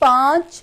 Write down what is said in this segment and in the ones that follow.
5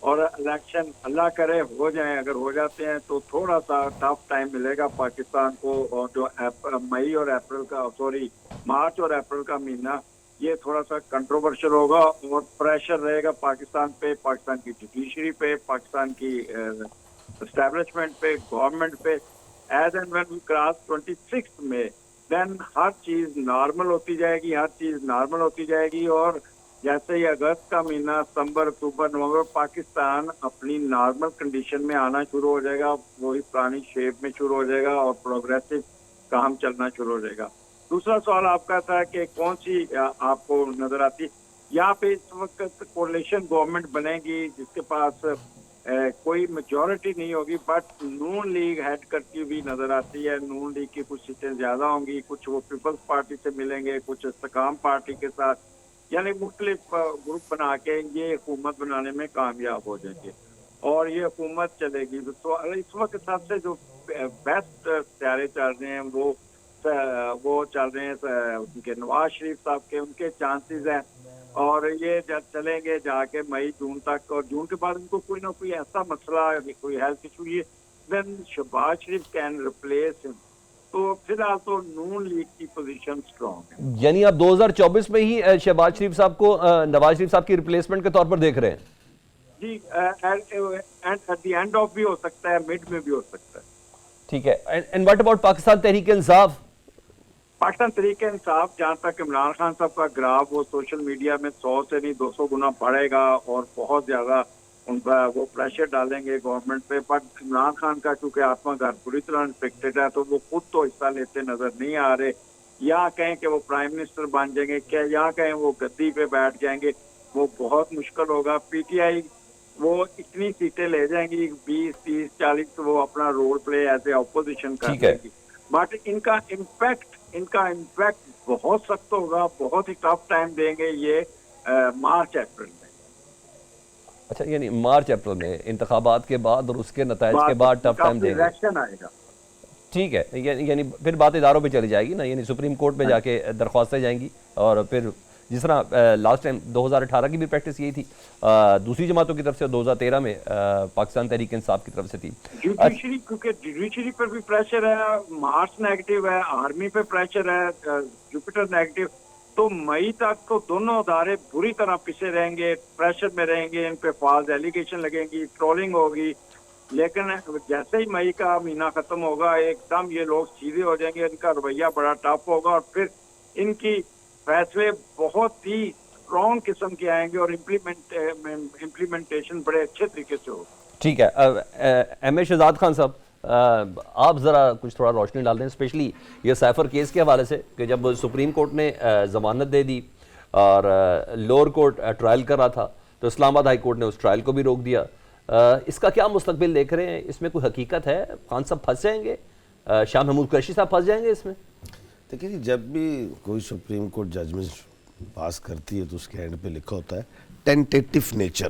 اور الیکشن اللہ کرے ہو جائیں, اگر ہو جاتے ہیں تو تھوڑا سا ٹف ٹائم ملے گا پاکستان کو, اور جو مئی اور اپریل کا مارچ اور اپریل کا مہینہ یہ تھوڑا سا کنٹروورشل ہوگا, اور پریشر رہے گا پاکستان پہ, پاکستان کی جوڈیشری پہ, پاکستان کی اسٹیبلشمنٹ پہ, گورنمنٹ پہ. As and when we cross 26 میں دین ہر چیز نارمل ہوتی جائے گی, ہر چیز نارمل ہوتی جائے گی, اور جیسے ہی اگست کا مہینہ, ستمبر, اکتوبر, نومبر, پاکستان اپنی نارمل کنڈیشن میں آنا شروع ہو جائے گا, وہی پرانی شیپ میں شروع ہو جائے گا, اور پروگریسو کام چلنا شروع ہو جائے گا. دوسرا سوال آپ کا تھا کہ کون سی آپ کو نظر آتی, یہاں پہ اس وقت کولیشن گورنمنٹ بنے گی جس کے پاس کوئی میجورٹی نہیں ہوگی, بٹ نون لیگ ہیڈ کرتی ہوئی نظر آتی ہے. نون لیگ کی کچھ سیٹیں زیادہ ہوں گی, کچھ وہ پیپلز پارٹی سے ملیں گے, کچھ استحکام پارٹی کے ساتھ, یعنی مختلف گروپ بنا کے یہ حکومت بنانے میں کامیاب ہو جائیں گے, اور یہ حکومت چلے گی. تو اس وقت سب سے جو بیسٹ سیارے چل رہے ہیں وہ چل رہے ہیں ان کے نواز شریف صاحب کے, ان کے چانسز ہیں, اور یہ جب چلیں گے جا کے مئی جون تک, اور جون کے بعد ان کو کوئی نہ کوئی ایسا مسئلہ, کوئی ہیلتھ ایشو, یہ دین شہباز شریف کین ریپلیس ہم. تو فی الحال تو نون لیگ کی پوزیشن اسٹرانگ ہے. یعنی آپ 2024 میں ہی شہباز شریف صاحب کو نواز شریف صاحب کی ریپلیسمنٹ کے طور پر دیکھ رہے ہیں؟ جی, ایٹ دی اینڈ آف بھی ہو سکتا ہے, مڈ میں بھی ہو سکتا ہے. ٹھیک ہے. And what about Pakistan Tehreek Insaf? Pakistan Tehreek Insaf, جہاں تک عمران خان صاحب کا گراف وہ سوشل میڈیا میں 100 سے نہیں 200 گنا بڑھے گا, اور بہت زیادہ ان کا وہ پریشر ڈالیں گے گورنمنٹ پہ. بٹ عمران خان کا چونکہ آتما گھر پوری طرح انفیکٹڈ ہے, تو وہ خود تو حصہ لیتے نظر نہیں آ رہے. یا کہیں کہ وہ پرائم منسٹر بن جائیں گے, کیا یا کہیں وہ گدی پہ بیٹھ جائیں گے, وہ بہت مشکل ہوگا. پی ٹی آئی وہ اتنی سیٹیں لے جائیں گی 20, 30, 40, وہ اپنا role play as a opposition کر دیں گی. بٹ ان کا امپیکٹ بہت سخت ہوگا, بہت ہی ٹف ٹائم دیں گے یہ مارچ اپریل میں. اچھا, یعنی مارچ اپریل میں انتخابات کے بعد اور اس کے نتائج کے بعد ٹف ٹائم دیں گے. الیکشن آئے گا. ٹھیک ہے, یعنی پھر بات اداروں پہ چلی جائے گی نا, یعنی سپریم کورٹ میں جا کے درخواستیں جائیں گی, اور پھر جس طرح لاسٹ ٹائم 2018 کی بھی پریکٹس یہی تھی دوسری جماعتوں کی طرف سے, 2013 میں پاکستان تحریک انصاف کی طرف سے تھی. جوڈیشری, کیونکہ جوڈیشری پر بھی پریشر ہے, مارچ نیگیٹو ہے, آرمی پہ پریشر ہے, جوپیٹر نیگیٹو, تو مئی تک تو دونوں ادارے بری طرح پیچھے رہیں گے, پریشر میں رہیں گے, ان پہ فالس ایلیگیشن لگیں گی, ٹرولنگ ہوگی. لیکن جیسے ہی مئی کا مہینہ ختم ہوگا ایک دم یہ لوگ سیدھے ہو جائیں گے, ان کا رویہ بڑا ٹف ہوگا, اور پھر ان کی فیصلے بہت ہی اسٹرانگ قسم کے آئیں گے, اور امپلیمنٹیشن بڑے اچھے طریقے سے ہوگا. ٹھیک ہے. ایم اے شہزاد خان صاحب, آپ ذرا کچھ تھوڑا روشنی ڈال دیں, اسپیشلی یہ سائفر کیس کے حوالے سے, کہ جب سپریم کورٹ نے ضمانت دے دی اور لوور کورٹ ٹرائل کر رہا تھا, تو اسلام آباد ہائی کورٹ نے اس ٹرائل کو بھی روک دیا. اس کا کیا مستقبل دیکھ رہے ہیں؟ اس میں کوئی حقیقت ہے؟ خان صاحب پھنس جائیں گے, شاہ محمود قریشی صاحب پھنس جائیں گے اس میں؟ دیکھیے جی, جب بھی کوئی سپریم کورٹ ججمنٹ پاس کرتی ہے تو اس کے اینڈ پہ لکھا ہوتا ہے ٹینٹیٹیو نیچر.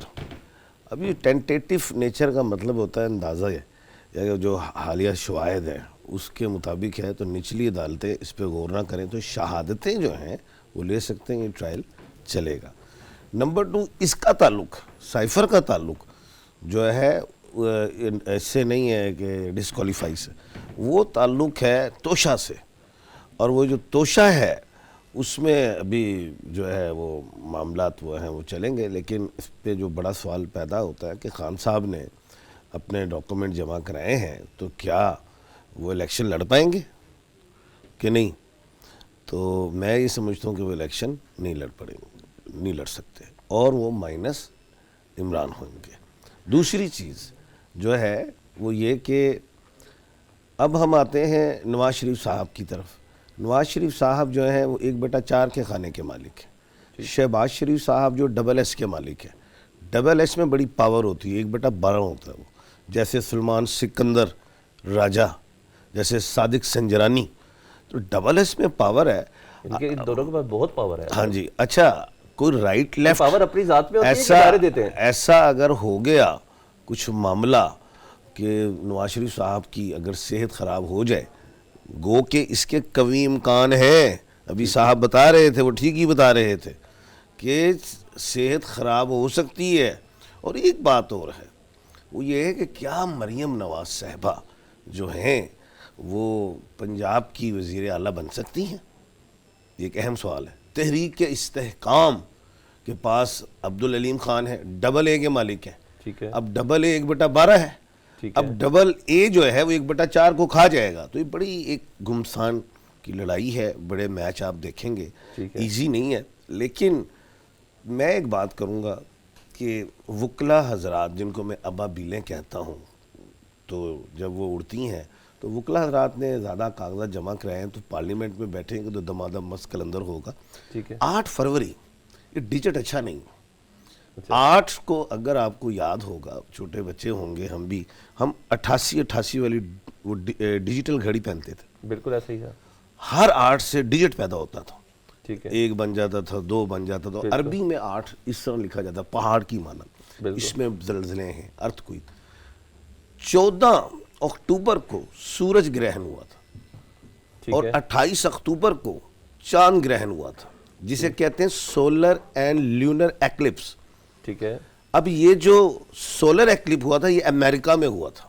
اب یہ ٹینٹیٹیو نیچر کا مطلب ہوتا ہے اندازہ ہے, یا جو حالیہ شواہد ہیں اس کے مطابق ہے, تو نچلی عدالتیں اس پہ غور نہ کریں تو شہادتیں جو ہیں وہ لے سکتے ہیں, یہ ٹرائل چلے گا. نمبر 2, اس کا تعلق, سائفر کا تعلق جو ہے ایسے نہیں ہے کہ ڈسکوالیفائی سے, وہ تعلق ہے توشہ سے, اور وہ جو توشہ ہے اس میں ابھی جو ہے وہ معاملات وہ ہیں وہ چلیں گے. لیکن اس پہ جو بڑا سوال پیدا ہوتا ہے کہ خان صاحب نے اپنے ڈاکومنٹ جمع کرائے ہیں, تو کیا وہ الیکشن لڑ پائیں گے کہ نہیں؟ تو میں یہ سمجھتا ہوں کہ وہ الیکشن نہیں لڑ سکتے, اور وہ مائنس عمران ہویں گے. دوسری چیز جو ہے وہ یہ کہ اب ہم آتے ہیں نواز شریف صاحب کی طرف. نواز شریف صاحب جو ہیں وہ 1/4 کے خانے کے مالک ہیں. شہباز شریف صاحب جو SS کے مالک ہیں. SS میں بڑی پاور ہوتی ہے, 1/12 ہوتا ہے وہ, جیسے سلمان سکندر راجہ, جیسے صادق سنجرانی. تو SS میں پاور ہے, ان کے دونوں کے پاس بہت پاور ہے. ہاں جی. اچھا, کوئی رائٹ لیفٹ پاور اپنی ذات میں ہوتی ہے کہ دائرے دیتے ہیں. ایسا اگر ہو گیا کچھ معاملہ کہ نواز شریف صاحب کی اگر صحت خراب ہو جائے, گو کہ اس کے قوی امکان ہے, ابھی صاحب بتا رہے تھے, وہ ٹھیک ہی بتا رہے تھے کہ صحت خراب ہو سکتی ہے, اور ایک بات اور ہے، وہ یہ ہے کہ کیا مریم نواز صاحبہ جو ہیں وہ پنجاب کی وزیر اعلیٰ بن سکتی ہیں؟ یہ ایک اہم سوال ہے۔ تحریک استحکام کے پاس عبدالعلیم خان ہے، ڈبل اے کے مالک ہیں، ٹھیک ہے، اب ڈبل اے 1/12 ہے، ٹھیک ہے، اب ڈبل اے جو ہے وہ 1/4 کو کھا جائے گا، تو یہ بڑی ایک گمسان کی لڑائی ہے، بڑے میچ آپ دیکھیں گے، ایزی نہیں ہے۔ لیکن میں ایک بات کروں گا کہ وکلا حضرات جن کو میں ابابیلیں کہتا ہوں، تو جب وہ اڑتی ہیں تو وکلا حضرات نے زیادہ کاغذات جمع کرائے ہیں، تو پارلیمنٹ میں بیٹھیں گے تو دمادم مست کلندر ہوگا۔ ٹھیک ہے، 8 فروری یہ ڈیجٹ اچھا نہیں، 8 کو اگر آپ کو یاد ہوگا، چھوٹے بچے ہوں گے ہم بھی، ہم 88 والی وہ ڈیجیٹل گھڑی پہنتے تھے، بالکل ایسا ہی ہے، ہر 8 سے ڈیجٹ پیدا ہوتا تھا، ٹھیک ہے، 1 بن جاتا تھا، 2 بن جاتا تھا، عربی میں 8 اس طرح لکھا جاتا، پہاڑ کی مانند، اس میں زلزلے ہیں، ارتھ کوئک۔ 14 اکتوبر کو سورج گرہن ہوا تھا، اور 28 اکتوبر کو چاند گرہن ہوا تھا، جسے کہتے ہیں سولر اینڈ لیونر ایکلپس۔ ٹھیک ہے، اب یہ جو سولر ایکلپ ہوا تھا یہ امریکہ میں ہوا تھا۔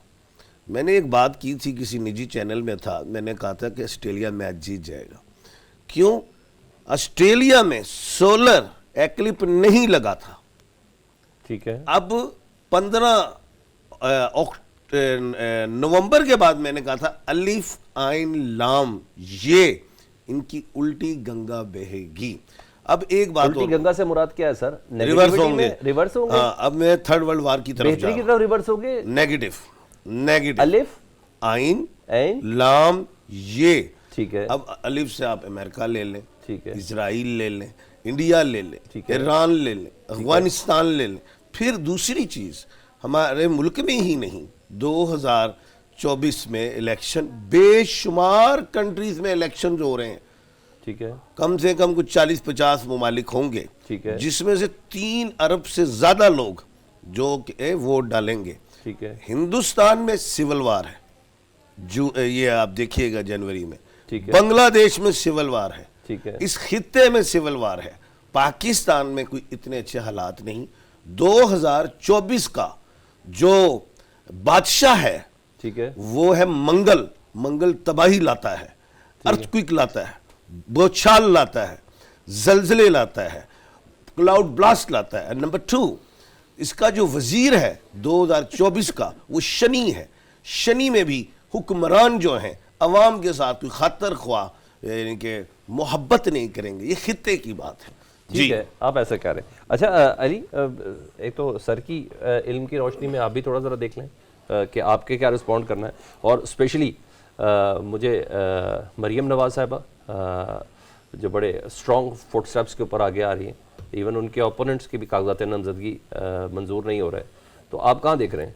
میں نے ایک بات کی تھی، کسی نجی چینل میں تھا، میں نے کہا تھا کہ آسٹریلیا میچ جیت جائے گا۔ کیوں؟ آسٹریلیا میں سولر ایکلپ نہیں لگا تھا۔ ٹھیک ہے، اب 15 نومبر کے بعد میں نے کہا تھا الف عین لام، یہ ان کی الٹی گنگا بہے گی۔ اب ایک بات الٹی گنگا سے مراد کیا ہے سر؟ ریورس ہوں گے، ریورس ہوں گے، ہاں، اب میں 3rd ورلڈ وار کی طرف جا بہتری کی رہا طرف ریورس ہوں گے، ہوں۔ نیگیٹو الف عین عین لام یہ، ٹھیک ہے، اب الف سے آپ امریکہ لے لیں، ٹھیک ہے، اسرائیل لے لیں، انڈیا لے لیں، ٹھیک ہے، ایران لے لیں، افغانستان لے لیں۔ پھر دوسری چیز، ہمارے ملک میں ہی نہیں، 2024 میں الیکشن، بے شمار کنٹریز میں الیکشن جو ہو رہے ہیں، ٹھیک ہے، کم سے کم کچھ 40-50 ممالک ہوں گے، ٹھیک ہے، جس میں سے 3 ارب سے زیادہ لوگ جو کہ ووٹ ڈالیں گے۔ ٹھیک ہے، ہندوستان میں سول وار ہے، جو یہ آپ دیکھیے گا جنوری میں، ٹھیک ہے، بنگلہ دیش میں سول وار ہے، ٹھیک ہے، اس خطے میں سول وار ہے، پاکستان میں کوئی اتنے اچھے حالات نہیں۔ 2024 کا جو بادشاہ ہے ٹھیک ہے، وہ ہے منگل تباہی لاتا ہے، ارتھ کوئک لاتا ہے، بوچھال لاتا ہے، زلزلے لاتا ہے، کلاؤڈ بلاسٹ لاتا ہے۔ نمبر 2، اس کا جو وزیر ہے 2024 کا وہ شنی ہے، شنی میں بھی حکمران جو ہیں عوام کے ساتھ کوئی خاطر خواہ یعنی کہ محبت نہیں کریں گے، یہ خطے کی بات ہے۔ ٹھیک ہے، آپ ایسا کہہ رہے ہیں۔ اچھا علی، ایک تو سر کی علم کی روشنی میں آپ بھی تھوڑا ذرا دیکھ لیں کہ آپ کے کیا رسپونڈ کرنا ہے، اور اسپیشلی مجھے مریم نواز صاحبہ جو بڑے اسٹرانگ فٹ سٹیپس کے اوپر آگے آ رہی ہیں، ایون ان کے اپوننٹس کی بھی کاغذات نامزدگی منظور نہیں ہو رہے، تو آپ کہاں دیکھ رہے ہیں؟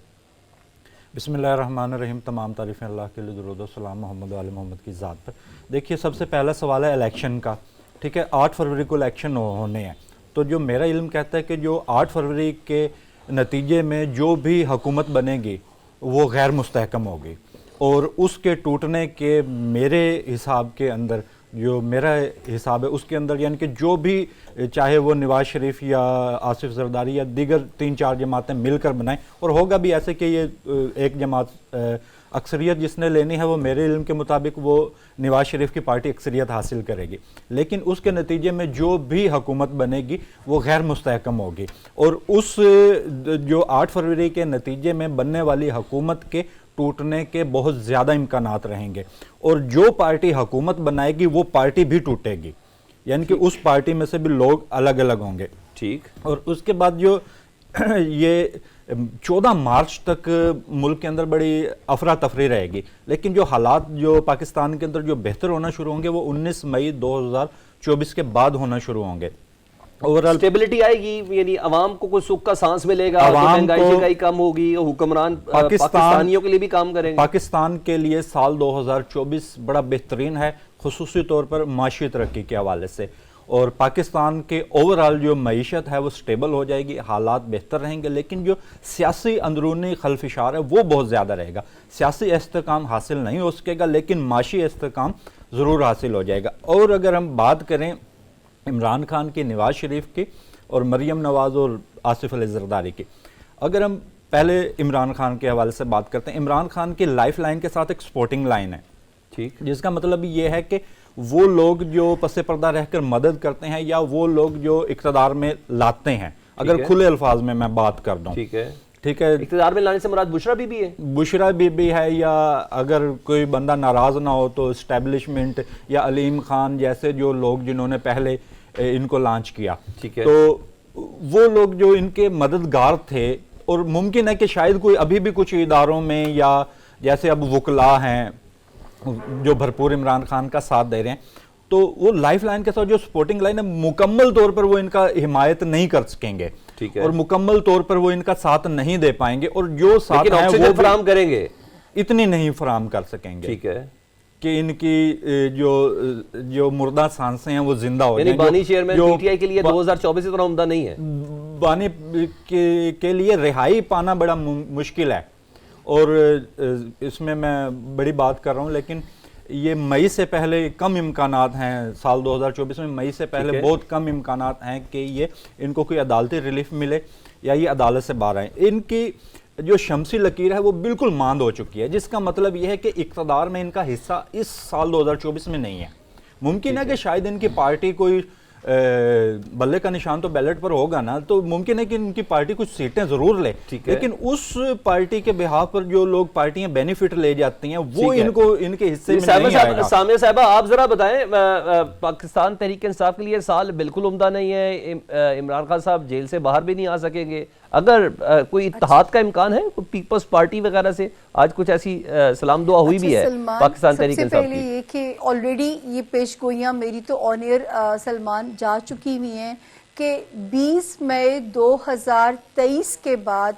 بسم اللہ الرحمن الرحیم، تمام تعریفیں اللہ کے لیے، درود و سلام محمد و آل محمد کی ذات پر۔ دیکھیے، سب سے پہلا سوال ہے الیکشن کا، ٹھیک ہے، 8 فروری کو الیکشن ہونے ہیں، تو جو میرا علم کہتا ہے کہ جو 8 فروری کے نتیجے میں جو بھی حکومت بنے گی وہ غیر مستحکم ہوگی، اور اس کے ٹوٹنے کے میرے حساب کے اندر، جو میرا حساب ہے اس کے اندر، یعنی کہ جو بھی چاہے وہ نواز شریف یا آصف زرداری یا دیگر 3-4 جماعتیں مل کر بنائیں، اور ہوگا بھی ایسے کہ یہ ایک جماعت اکثریت جس نے لینی ہے وہ میرے علم کے مطابق وہ نواز شریف کی پارٹی اکثریت حاصل کرے گی، لیکن اس کے نتیجے میں جو بھی حکومت بنے گی وہ غیر مستحکم ہوگی، اور اس جو 8 فروری کے نتیجے میں بننے والی حکومت کے ٹوٹنے کے بہت زیادہ امکانات رہیں گے، اور جو پارٹی حکومت بنائے گی وہ پارٹی بھی ٹوٹے گی، یعنی کہ اس پارٹی میں سے بھی لوگ الگ الگ ہوں گے۔ ٹھیک، اور اس کے بعد جو یہ 14 مارچ تک ملک کے اندر بڑی افراتفری رہے گی، لیکن جو حالات جو پاکستان کے اندر جو بہتر ہونا شروع ہوں گے وہ 19 مئی 2024 کے بعد ہونا شروع ہوں گے۔ اوورال اسٹیبلٹی آئے گی، یعنی عوام کو کوئی سکھ کا سانس ملے گا، مہنگائی شہنگائی کم ہوگی، حکمران پاکستانیوں کے لیے بھی کام کریں گے۔ پاکستان کے لیے سال 2024 بڑا بہترین ہے، خصوصی طور پر معاشی ترقی کے حوالے سے، اور پاکستان کے اوورال جو معیشت ہے وہ سٹیبل ہو جائے گی، حالات بہتر رہیں گے، لیکن جو سیاسی اندرونی خلفشار ہے وہ بہت زیادہ رہے گا۔ سیاسی استحکام حاصل نہیں ہو سکے گا، لیکن معاشی استحکام ضرور حاصل ہو جائے گا۔ اور اگر ہم بات کریں عمران خان کی، نواز شریف کی، اور مریم نواز اور آصف علی زرداری کی، اگر ہم پہلے عمران خان کے حوالے سے بات کرتے ہیں، عمران خان کی لائف لائن کے ساتھ ایک سپورٹنگ لائن ہے، ٹھیک، جس کا مطلب یہ ہے کہ وہ لوگ جو پس پردہ رہ کر مدد کرتے ہیں یا وہ لوگ جو اقتدار میں لاتے ہیں، اگر کھلے الفاظ میں بات کر دوں، ٹھیک ہے، ٹھیک ہے، اقتدار میں لانے سے مراد بشرا بی بی ہے، بشرا بی بی ہے، یا اگر کوئی بندہ ناراض نہ ہو تو اسٹیبلشمنٹ یا علیم خان جیسے جو لوگ جنہوں نے پہلے ان کو لانچ کیا، ٹھیک ہے، تو وہ لوگ جو ان کے مددگار تھے، اور ممکن ہے کہ شاید کوئی ابھی بھی کچھ اداروں میں یا جیسے اب وکلا ہیں جو بھرپور عمران خان کا ساتھ دے رہے ہیں، تو وہ لائف لائن کے ساتھ جو سپورٹنگ لائن ہے مکمل طور پر وہ ان کا حمایت نہیں کر سکیں گے، ٹھیک ہے، اور مکمل طور پر وہ ان کا ساتھ نہیں دے پائیں گے، اور جو ساتھ لیکن ہیں آکسیجن وہ فراہم کریں گے، اتنی نہیں فراہم کر سکیں گے، ٹھیک ہے، کہ ان کی جو مردہ سانسیں ہیں وہ زندہ ہو یعنی جائیں۔ بانی چیئرمین پی ٹی آئی کے لیے 2024 اتنا عمدہ نہیں ہے، بانی کے لیے رہائی پانا بڑا مشکل ہے، اور اس میں بڑی بات کر رہا ہوں، لیکن یہ مئی سے پہلے کم امکانات ہیں، سال 2024 میں مئی سے پہلے بہت کم امکانات ہیں کہ یہ ان کو کوئی عدالتی ریلیف ملے یا یہ عدالت سے باہر آئیں۔ ان کی جو شمسی لکیر ہے وہ بالکل ماند ہو چکی ہے، جس کا مطلب یہ ہے کہ اقتدار میں ان کا حصہ اس سال 2024 میں نہیں ہے۔ ممکن ہے کہ شاید ان کی پارٹی کوئی بلے کا نشان تو بیلٹ پر ہوگا نا، تو ممکن ہے کہ ان کی پارٹی کچھ سیٹیں ضرور لے، لیکن اس پارٹی کے بہاف پر جو لوگ پارٹیاں بینیفٹ لے جاتی ہیں وہ ان کو ان کے حصے میں نہیں آئے گا۔ سامعہ صاحبہ آپ ذرا بتائیں، پاکستان تحریک انصاف کے لیے سال بالکل عمدہ نہیں ہے، عمران خان صاحب جیل سے باہر بھی نہیں آ سکیں گے، اگر کوئی اتحاد کا امکان ہے پیپلز پارٹی وغیرہ سے؟ آج کچھ ایسی سلام دعا ہوئی بھی ہے پاکستان تحریک انصاف کی۔ سب سے پہلے یہ کہ آلریڈی یہ پیش گوئیاں میری تو آن ایئر سلمان جا چکی ہوئی ہیں کہ 20 مئی 2023 کے بعد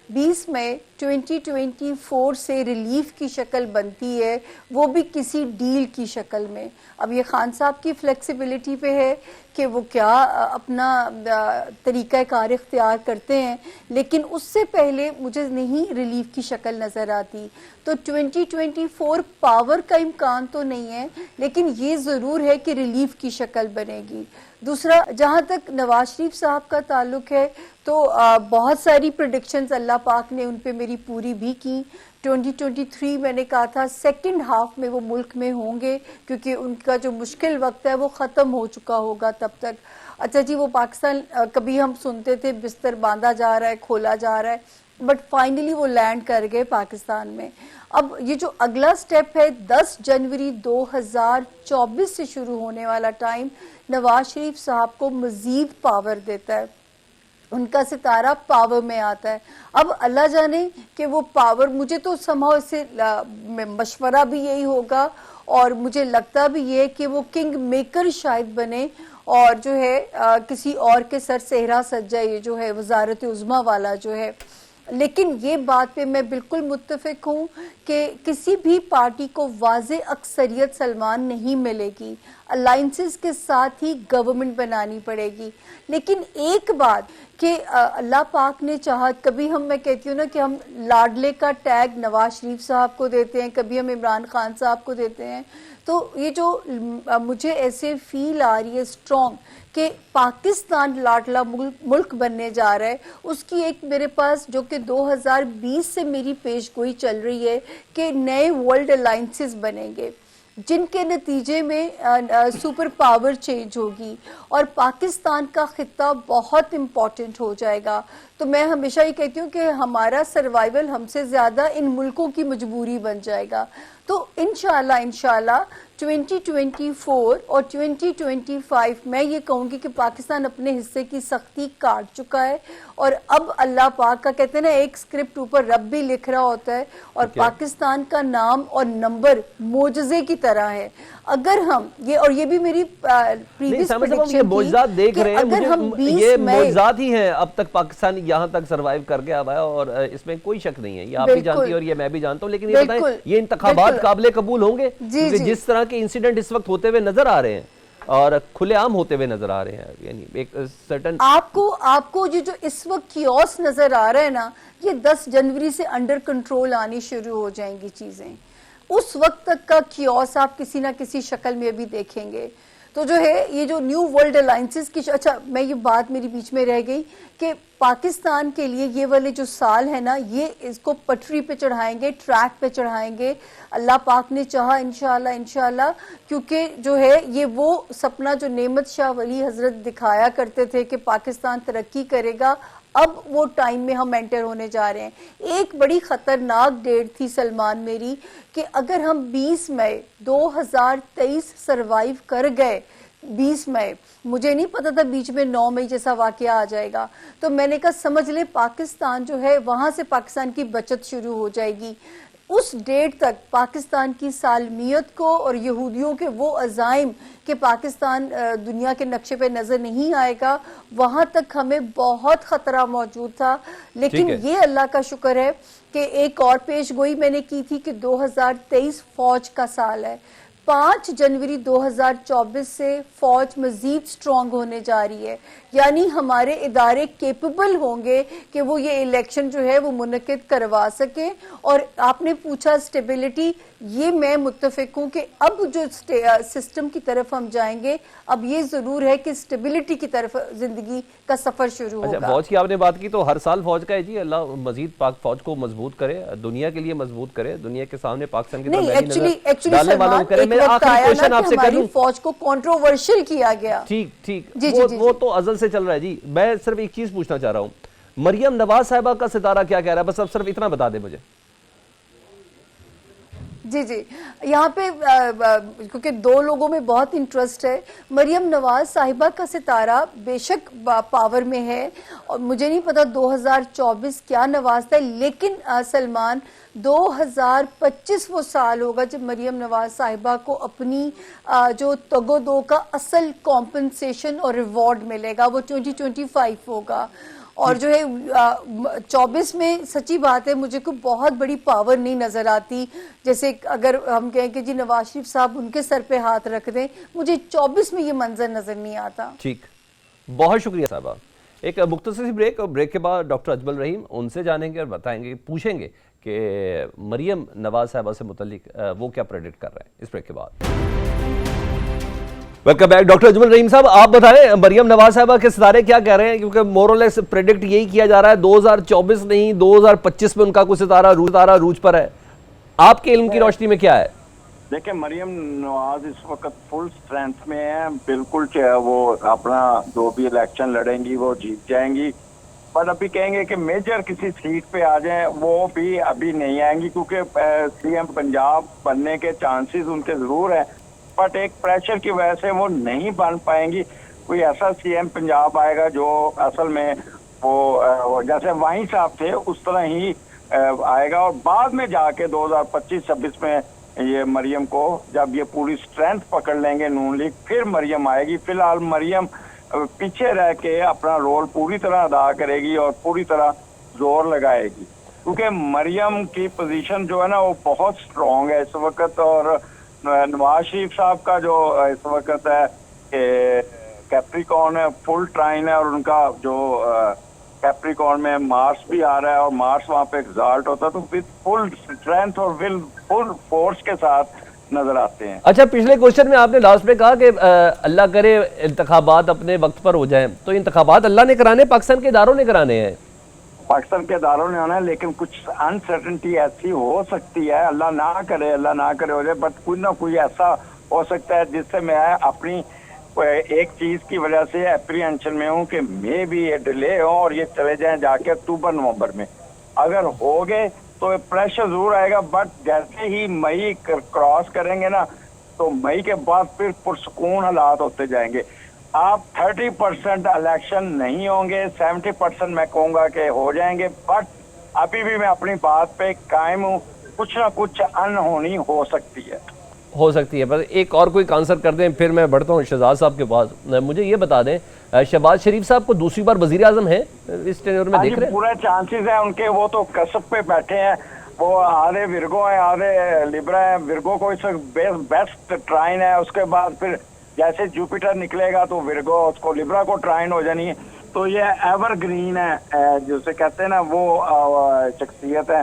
20 مئی 2024 سے ریلیف کی شکل بنتی ہے، وہ بھی کسی ڈیل کی شکل میں۔ اب یہ خان صاحب کی فلیکسیبلٹی پہ ہے کہ وہ کیا اپنا طریقہ کار اختیار کرتے ہیں، لیکن اس سے پہلے مجھے نہیں ریلیف کی شکل نظر آتی۔ تو 2024 پاور کا امکان تو نہیں ہے، لیکن یہ ضرور ہے کہ ریلیف کی شکل بنے گی۔ دوسرا، جہاں تک نواز شریف صاحب کا تعلق ہے تو بہت ساری پریڈکشنز اللہ پاک نے ان پہ میری پوری بھی کی۔ 2023 میں نے کہا تھا سیکنڈ ہاف میں وہ ملک میں ہوں گے، کیونکہ ان کا جو مشکل وقت ہے وہ ختم ہو چکا ہوگا تب تک۔ اچھا جی، وہ پاکستان کبھی ہم سنتے تھے بستر باندھا جا رہا ہے، کھولا جا رہا ہے، بٹ فائنلی وہ لینڈ کر گئے پاکستان میں۔ اب یہ جو اگلا سٹیپ ہے 10 جنوری 2024 سے شروع ہونے والا ٹائم نواز شریف صاحب کو مزید پاور دیتا ہے، ان کا ستارہ پاور میں آتا ہے۔ اب اللہ جانے کہ وہ پاور، مجھے تو سمہاؤ اس سے مشورہ بھی یہی ہوگا، اور مجھے لگتا بھی یہ کہ وہ کنگ میکر شاید بنے، اور جو ہے کسی اور کے سر صحرا سجا، یہ جو ہے وزارت عظمیٰ والا جو ہے۔ لیکن یہ بات پہ میں بالکل متفق ہوں کہ کسی بھی پارٹی کو واضح اکثریت سلمان نہیں ملے گی، الائنسز کے ساتھ ہی گورنمنٹ بنانی پڑے گی۔ لیکن ایک بات کہ اللہ پاک نے چاہا، کبھی میں کہتی ہوں نا کہ ہم لاڈلے کا ٹیگ نواز شریف صاحب کو دیتے ہیں، کبھی ہم عمران خان صاحب کو دیتے ہیں، تو یہ جو مجھے ایسے فیل آ رہی ہے اسٹرانگ کہ پاکستان لاڈلا ملک بننے جا رہا ہے، اس کی ایک میرے پاس جو کہ 2020 سے میری پیش گوئی چل رہی ہے کہ نئے ورلڈ الائنسز بنیں گے، جن کے نتیجے میں سپر پاور چینج ہوگی اور پاکستان کا خطہ بہت امپورٹنٹ ہو جائے گا۔ تو میں ہمیشہ یہ کہتی ہوں کہ ہمارا سروائیول ہم سے زیادہ ان ملکوں کی مجبوری بن جائے گا۔ تو انشاءاللہ 2024 اور 2025 میں یہ کہوں گی کہ پاکستان اپنے حصے کی سختی کاٹ چکا ہے، اور اب اللہ پاک کا کہتے ہیں نا ایک سکرپٹ اوپر رب بھی لکھ رہا ہوتا ہے، اور پاکستان کا نام اور نمبر معجزے کی طرح ہے۔ اگر ہم یہ بھی میری پریویس پریڈکشن تھی، یہ معجزات دیکھ رہے ہیں، یہ معجزات ہی ہیں اب تک پاکستان یہاں تک سروائیو کر کے آیا، اور اس میں کوئی شک نہیں ہے، یہ آپ بھی جانتی ہیں اور یہ میں بھی جانتا ہوں۔ لیکن یہ بتائیں، یہ انتخابات قابل قبول ہوں گے؟ جس طرح کے انسیڈنٹ اس وقت ہوتے ہوئے نظر آ رہے ہیں اور کھلے عام ہوتے ہوئے نظر آ رہے ہیں، یعنی ایک سرٹن آپ کو یہ جو اس وقت کیوس نظر آ رہا ہے نا، یہ 10 جنوری سے انڈر کنٹرول آنی شروع ہو جائیں گی چیزیں۔ اس وقت تک کا کیوس آپ کسی نہ کسی شکل میں بھی دیکھیں گے۔ تو جو ہے یہ جو نیو ورلڈ الائنسز کی اچھا میں یہ بات میری بیچ میں رہ گئی کہ پاکستان کے لیے یہ والے جو سال ہے نا یہ اس کو پٹری پہ چڑھائیں گے, ٹریک پہ چڑھائیں گے, اللہ پاک نے چاہا انشاءاللہ کیونکہ جو ہے یہ وہ سپنا جو نعمت شاہ ولی حضرت دکھایا کرتے تھے کہ پاکستان ترقی کرے گا, اب وہ ٹائم میں ہم انٹر ہونے جا رہے ہیں. ایک بڑی خطرناک ڈیٹ تھی سلمان میری کہ اگر ہم 20 مئی 2023 سروائیو کر گئے, 20 مئی مجھے نہیں پتا تھا بیچ میں 9 مئی جیسا واقعہ آ جائے گا, تو میں نے کہا سمجھ لے پاکستان جو ہے وہاں سے پاکستان کی بچت شروع ہو جائے گی. اس ڈیٹ تک پاکستان کی سالمیت کو اور یہودیوں کے وہ عزائم کہ پاکستان دنیا کے نقشے پہ نظر نہیں آئے گا, وہاں تک ہمیں بہت خطرہ موجود تھا. لیکن یہ اللہ کا شکر ہے کہ ایک اور پیش گوئی میں نے کی تھی کہ 2023 فوج کا سال ہے. 5 جنوری 2024 سے فوج مزید سٹرونگ ہونے جا رہی ہے, یعنی ہمارے ادارے کیپبل ہوں گے کہ وہ یہ الیکشن جو ہے وہ منعقد کروا سکیں. اور آپ نے پوچھا سٹیبلٹی, یہ میں متفق ہوں کہ اب جو سسٹم کی طرف ہم جائیں گے اب یہ ضرور ہے کہ سٹیبلٹی کی طرف زندگی کا سفر شروع ہوگا. فوج کی آپ نے بات کی تو ہر سال فوج کا ہے جی, اللہ مزید پاک فوج کو مضبوط کرے, دنیا کے لیے مضبوط کرے, دنیا کے سامنے پاکستان کی طرف ایکچولی سلمان ایک وقت آیا نا کہ ہماری فوج کو کنٹروورشل کیا گیا. ٹھیک وہ تو ازل سے چل رہا ہے جی. میں صرف ایک چیز پوچھنا چاہ رہا ہوں, مریم نواز صاحبہ کا ستارہ کیا کہہ رہا ہے, بس اب صرف اتنا بتا دیں مجھے. جی یہاں پہ کیونکہ 2 لوگوں میں بہت انٹرسٹ ہے. مریم نواز صاحبہ کا ستارہ بے شک پاور میں ہے, اور مجھے نہیں پتا 2024 کیا نوازتا ہے, لیکن سلمان 2025 وہ سال ہوگا جب مریم نواز صاحبہ کو اپنی جو تگ و دو کا اصل کمپنسیشن اور ریوارڈ ملے گا, وہ 2025 ہوگا. اور جو ہے 24 میں سچی بات ہے مجھے کوئی بہت بڑی پاور نہیں نظر آتی, جیسے اگر ہم کہیں کہ جی نواز شریف صاحب ان کے سر پہ ہاتھ رکھ دیں, مجھے 24 میں یہ منظر نظر نہیں آتا. ٹھیک, بہت شکریہ صاحبہ. ایک مختصر سی بریک, اور بریک کے بعد ڈاکٹر اجمل رحیم ان سے جانیں گے اور بتائیں گے, پوچھیں گے کہ مریم نواز صاحبہ سے متعلق وہ کیا پریڈکٹ کر رہے ہیں. اس بریک کے بعد ویلکم بیک. ڈاکٹر اجمل رحیم صاحب آپ بتائیں مریم نواز صاحبہ کے ستارے کیا کہہ رہے ہیں, کیونکہ مورلیس پریڈکٹ یہی کیا جا رہا ہے 2024 نہیں 2025 میں ان کا کوئی ستارہ روج پر ہے. آپ کے علم کی روشنی میں کیا ہے؟ دیکھیں مریم نواز اس وقت فل اسٹرینتھ میں ہے, بالکل وہ اپنا جو بھی الیکشن لڑیں گی وہ جیت جائیں گی, پر ابھی کہیں گے کہ میجر کسی سیٹ پہ آ جائیں وہ بھی ابھی نہیں آئیں گی, کیونکہ سی ایم پنجاب بننے کے چانسز ان کے ضرور ہیں, بٹ ایک پریشر کی وجہ سے وہ نہیں بن پائیں گی. کوئی ایسا سی ایم پنجاب آئے گا جو اصل میں وہ جیسے وہیں صاحب تھے اس طرح ہی آئے گا, اور بعد میں جا کے 2025-26 میں یہ مریم کو جب یہ پوری سٹرینتھ پکڑ لیں گے نون لیگ, پھر مریم آئے گی. فی الحال مریم پیچھے رہ کے اپنا رول پوری طرح ادا کرے گی اور پوری طرح زور لگائے گی, کیونکہ مریم کی پوزیشن جو ہے نا وہ بہت سٹرونگ ہے اس وقت. اور نواز شریف صاحب کا جو اس وقت ہے کہ کیپریکارن ہے, فل ٹرائن ہے, اور ان کا جو کیپریکارن میں مارس بھی آ رہا ہے, اور مارس وہاں پہ ایگزالٹ ہوتا ہے, تو وتھ فل اسٹرینتھ اور ول فل فورس کے ساتھ نظر آتے ہیں. اچھا, پچھلے کوشچن میں آپ نے لاسٹ میں کہا کہ اللہ کرے انتخابات اپنے وقت پر ہو جائیں, تو انتخابات اللہ نے کرانے, پاکستان کے اداروں نے کرانے ہیں؟ پاکستان کے اداروں نے ہونا ہے, لیکن کچھ انسرٹنٹی ایسی ہو سکتی ہے, اللہ نہ کرے ہو جائے, بٹ کوئی نہ کوئی ایسا ہو سکتا ہے جس سے میں اپنی ایک چیز کی وجہ سے اپریہنشن میں ہوں کہ میں بھی یہ ڈیلے ہوں اور یہ چلے جائیں جا کے اکتوبر نومبر میں. اگر ہو گئے تو پریشر ضرور آئے گا, بٹ جیسے ہی مئی کراس کریں گے نا تو مئی کے بعد پھر پرسکون حالات ہوتے جائیں گے. آپ 30% الیکشن نہیں ہوں گے, 70% میں کہوں گا کہ ہو جائیں گے, بٹ ابھی بھی میں اپنی بات پہ قائم ہوں, کچھ نہ کچھ انہونی ہو سکتی ہے. بس ایک اور کوئی آنسر کر دیں پھر میں بڑھتا ہوں شہزاد صاحب کے پاس. مجھے یہ بتا دیں شہباز شریف صاحب کو دوسری بار وزیر اعظم ہیں اس ٹینیور میں دیکھ رہے ہیں؟ پورے چانسز ہیں ان کے, وہ تو کسب پہ بیٹھے ہیں, وہ آدھے ورگو ہیں آدھے لبرا ہیں. ورگو کو اس وقت بیسٹ ٹرائن ہے, اس کے بعد پھر جیسے جوپیٹر نکلے گا تو ورگو اس کو لبرا کو ٹرائن ہو جانی ہے. تو یہ ایور گرین ہے جسے کہتے ہیں نا, وہ شخصیت ہے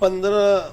15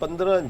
15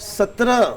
17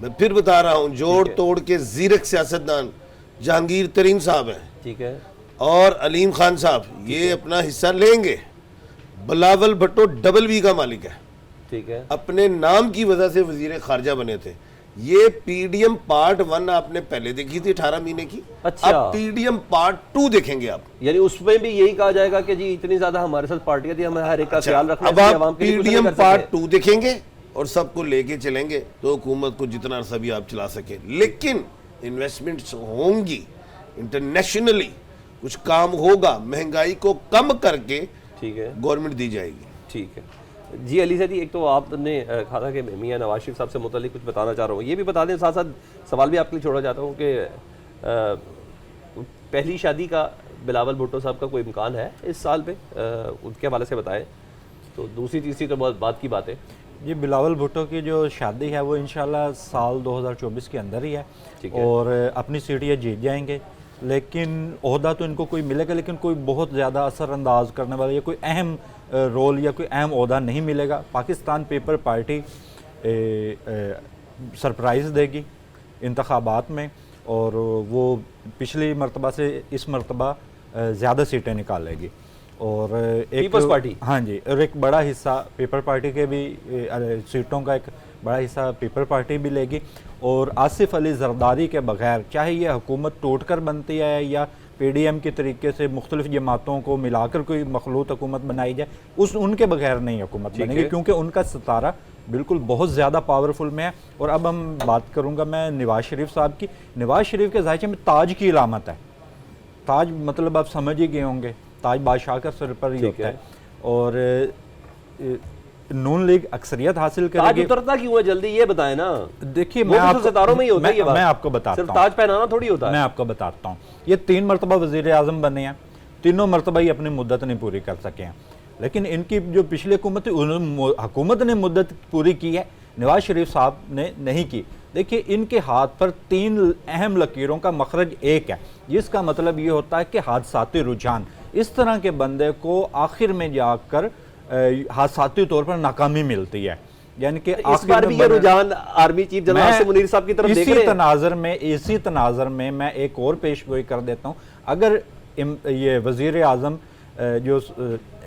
میں پھر بتا رہا ہوں جوڑ توڑ کے زیرک سیاستدان جہانگیر ترین صاحب ہیں ٹھیک ہے اور علیم خان صاحب یہ اپنا حصہ لیں گے. بلاول بھٹو ڈبل بی کا مالک ہے, ٹھیک ہے اپنے نام کی وجہ سے وزیر خارجہ بنے تھے. یہ پی ڈی ایم پارٹ 1 آپ نے پہلے دیکھی تھی 18 مہینے کی, اچھا. اب پی ڈی ایم پارٹ 2 دیکھیں گے آپ. یعنی اس میں بھی یہی کہا جائے گا کہ جی اتنی زیادہ ہمارے ساتھ پارٹیاں تھی, ہمیں ہر ایک کا خیال رکھنا اب ہے, آپ عوام کے پی لیے کچھ ڈی نہیں ایم کر سکتے. پارٹ 2 دیکھیں گے اور سب کو لے کے چلیں گے تو حکومت کو جتنا عرصہ بھی آپ چلا سکیں. لیکن انویسٹمنٹس ہوں گی انٹرنیشنلی, کچھ کام ہوگا, مہنگائی کو کم کر کے ٹھیک ہے گورنمنٹ دی جائے گی. ٹھیک ہے جی. علی صاحب ایک تو آپ نے کہا تھا کہ میاں نواز شریف صاحب سے متعلق کچھ بتانا چاہ رہا ہوں, یہ بھی بتا دیں ساتھ ساتھ سوال بھی آپ کے لیے چھوڑنا چاہتا ہوں کہ پہلی شادی کا بلاول بھٹو صاحب کا کوئی امکان ہے اس سال پہ, ان کے حوالے سے بتائیں. تو دوسری تیسری تو بہت بات کی بات ہے. جی بلاول بھٹو کی جو شادی ہے وہ انشاءاللہ سال 2024 کے اندر ہی ہے, اور اپنی سیٹ یہ جیت جائیں گے. لیکن عہدہ تو ان کو کوئی ملے گا, لیکن کوئی بہت زیادہ اثر انداز کرنے والا یا کوئی اہم رول یا کوئی اہم عہدہ نہیں ملے گا. پاکستان پیپل پارٹی سرپرائز دے گی انتخابات میں, اور وہ پچھلی مرتبہ سے اس مرتبہ زیادہ سیٹیں نکالے گی. اور ایک پیپلز پارٹی, ہاں جی, اور ایک بڑا حصہ پیپل پارٹی کے بھی سیٹوں کا ایک بڑا حصہ پیپل پارٹی بھی لے گی. اور آصف علی زرداری کے بغیر چاہے یہ حکومت ٹوٹ کر بنتی ہے یا پی ڈی ایم کے طریقے سے مختلف جماعتوں کو ملا کر کوئی مخلوط حکومت بنائی جائے, ان کے بغیر نہیں حکومت بنے گی, کیونکہ ان کا ستارہ بالکل بہت زیادہ پاورفل میں ہے. اور اب ہم بات کروں گا میں نواز شریف صاحب کی. نواز شریف کے ذائقے میں تاج کی علامت ہے. تاج مطلب آپ سمجھ ہی گئے ہوں گے, تاج بادشاہ کا سر پر ہی ہوتا ہے. اور نون لیگ اکثریت حاصل کرے تاج گی. اترتا کیوں ہے جلدی یہ بتائیں نا. دیکھیے وہ تو ستاروں میں ہی ہوتا ہے یہ بات. میں آپ کو بتاتا صرف ہوں, تاج پہنانا تھوڑی ہوتا ہے. میں آپ کو بتاتا ہوں. یہ 3 مرتبہ وزیر اعظم بنے ہیں, تینوں مرتبہ ہی اپنی مدت نہیں پوری کر سکے ہیں. لیکن ان کی جو پچھلی حکومت تھی حکومت نے مدت پوری کی ہے, نواز شریف صاحب نے نہیں کی. دیکھیے ان کے ہاتھ پر 3 اہم لکیروں کا مخرج ایک ہے, جس کا مطلب یہ ہوتا ہے کہ حادثاتی رجحان. اس طرح کے بندے کو آخر میں جا کر حادثاتی طور پر ناکامی ملتی ہے. یعنی کہ اس بار بھی یہ رجحان army chief general Asim Munir صاحب کی طرف دیکھ رہے ہیں. اسی تناظر میں میں ایک اور پیش گوئی کر دیتا ہوں. اگر یہ وزیر اعظم جو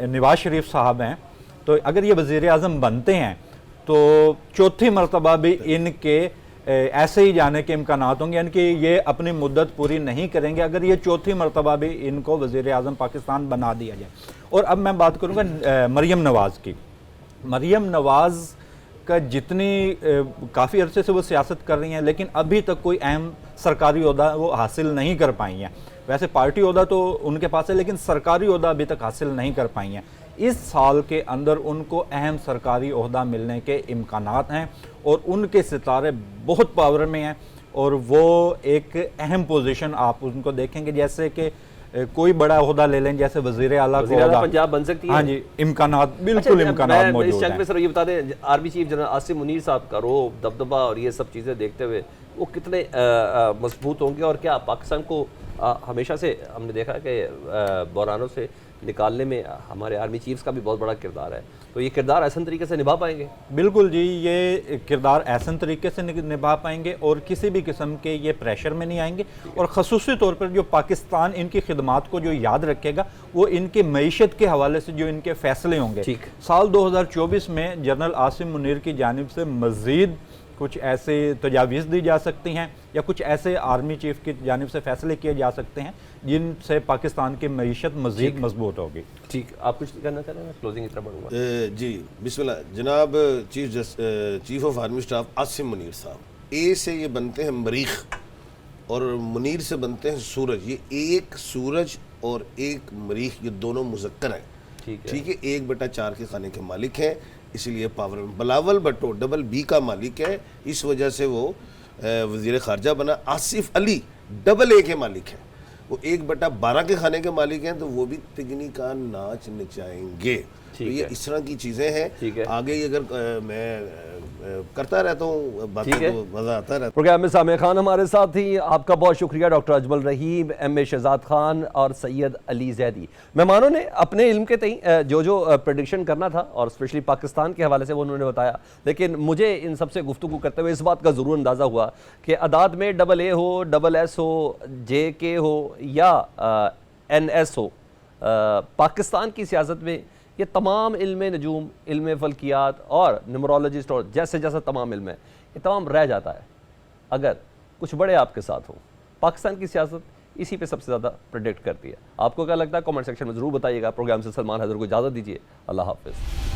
نواز شریف صاحب ہیں, تو اگر یہ وزیر اعظم بنتے ہیں تو چوتھی مرتبہ بھی ان کے ایسے ہی جانے کے امکانات ہوں گے, یعنی کہ یہ اپنی مدت پوری نہیں کریں گے اگر یہ چوتھی مرتبہ بھی ان کو وزیر اعظم پاکستان بنا دیا جائے. اور اب میں بات کروں گا مریم نواز کی. مریم نواز کا جتنی کافی عرصے سے وہ سیاست کر رہی ہیں, لیکن ابھی تک کوئی اہم سرکاری عہدہ وہ حاصل نہیں کر پائی ہیں. ویسے پارٹی عہدہ تو ان کے پاس ہے, لیکن سرکاری عہدہ ابھی تک حاصل نہیں کر پائی ہیں. اس سال کے اندر ان کو اہم سرکاری عہدہ ملنے کے امکانات ہیں, اور ان کے ستارے بہت پاور میں ہیں, اور وہ ایک اہم پوزیشن آپ ان کو دیکھیں گے, جیسے کہ کوئی بڑا عہدہ لے لیں جیسے وزیر اعلیٰ کو عہدہ پنجاب بن سکتی ہے. ہاں جی, امکانات بالکل امکانات موجود ہیں. اس چنک میں سر یہ بتا دیں, army chief general Asim Munir صاحب کا روب دبدبہ اور یہ سب چیزیں دیکھتے ہوئے وہ کتنے مضبوط ہوں گے, اور کیا پاکستان کو ہمیشہ سے ہم نے دیکھا کہ بحرانوں سے نکالنے میں ہمارے آرمی چیفز کا بھی بہت بڑا کردار ہے, تو یہ کردار ایسن طریقے سے نبھا پائیں گے؟ بالکل جی, یہ کردار ایسن طریقے سے نبھا پائیں گے, اور کسی بھی قسم کے یہ پریشر میں نہیں آئیں گے. اور خصوصی طور پر جو پاکستان ان کی خدمات کو جو یاد رکھے گا وہ ان کی معیشت کے حوالے سے جو ان کے فیصلے ہوں گے. سال 2024 میں جنرل عاصم منیر کی جانب سے مزید کچھ ایسے تجاویز دی جا سکتی ہیں, یا کچھ ایسے آرمی چیف کی جانب سے فیصلے کیے جا سکتے ہیں جن سے پاکستان کی معیشت مزید مضبوط ہوگی. ٹھیک, آپ کچھ کہنا چاہ رہے ہیں؟ کلوزنگ کی طرف بڑھوں گا. جی بسم اللہ. جناب chief of army staff Asim Munir صاحب, اے سے یہ بنتے ہیں مریخ اور منیر سے بنتے ہیں سورج. یہ ایک سورج اور ایک مریخ, یہ دونوں مذکر ہیں. ٹھیک ہے, 1/4 کے خانے کے مالک ہیں, اسی لیے پاور میں. بلاول بھٹو ڈبل بی کا مالک ہے, اس وجہ سے وہ وزیر خارجہ بنا. آصف علی ڈبل اے کے مالک ہیں, وہ 1/12 کے خانے کے مالک ہیں, تو وہ بھی تگنی کا ناچ نچائیں گے. تو یہ اس طرح کی چیزیں ہیں. ٹھیک ہے. آگے اگر میں کرتا رہتا ہوں باتیں تو مزہ آتا رہتا ہے. پروگرام میں سامع خان ہمارے ساتھ تھی. آپ کا بہت شکریہ ڈاکٹر اجمل رحیم, ایم اے شہزاد خان اور سید علی زیدی. مہمانوں نے اپنے علم کے تئیں جو پریڈکشن کرنا تھا اور اسپیشلی پاکستان کے حوالے سے وہ انہوں نے بتایا, لیکن مجھے ان سب سے گفتگو کرتے ہوئے اس بات کا ضرور اندازہ ہوا کہ اعداد میں ڈبل اے ہو, ڈبل ایس ہو, جے کے ہو یا این ایس ہو, پاکستان کی سیاست میں یہ تمام علم نجوم, علم فلکیات اور نیمرولوجسٹ اور جیسے جیسا تمام علم ہے, یہ تمام رہ جاتا ہے اگر کچھ بڑے آپ کے ساتھ ہوں. پاکستان کی سیاست اسی پہ سب سے زیادہ پریڈکٹ کرتی ہے. آپ کو کیا لگتا ہے کامنٹ سیکشن میں ضرور بتائیے گا. پروگرام سے سلمان حیدر کو اجازت دیجیے. اللہ حافظ.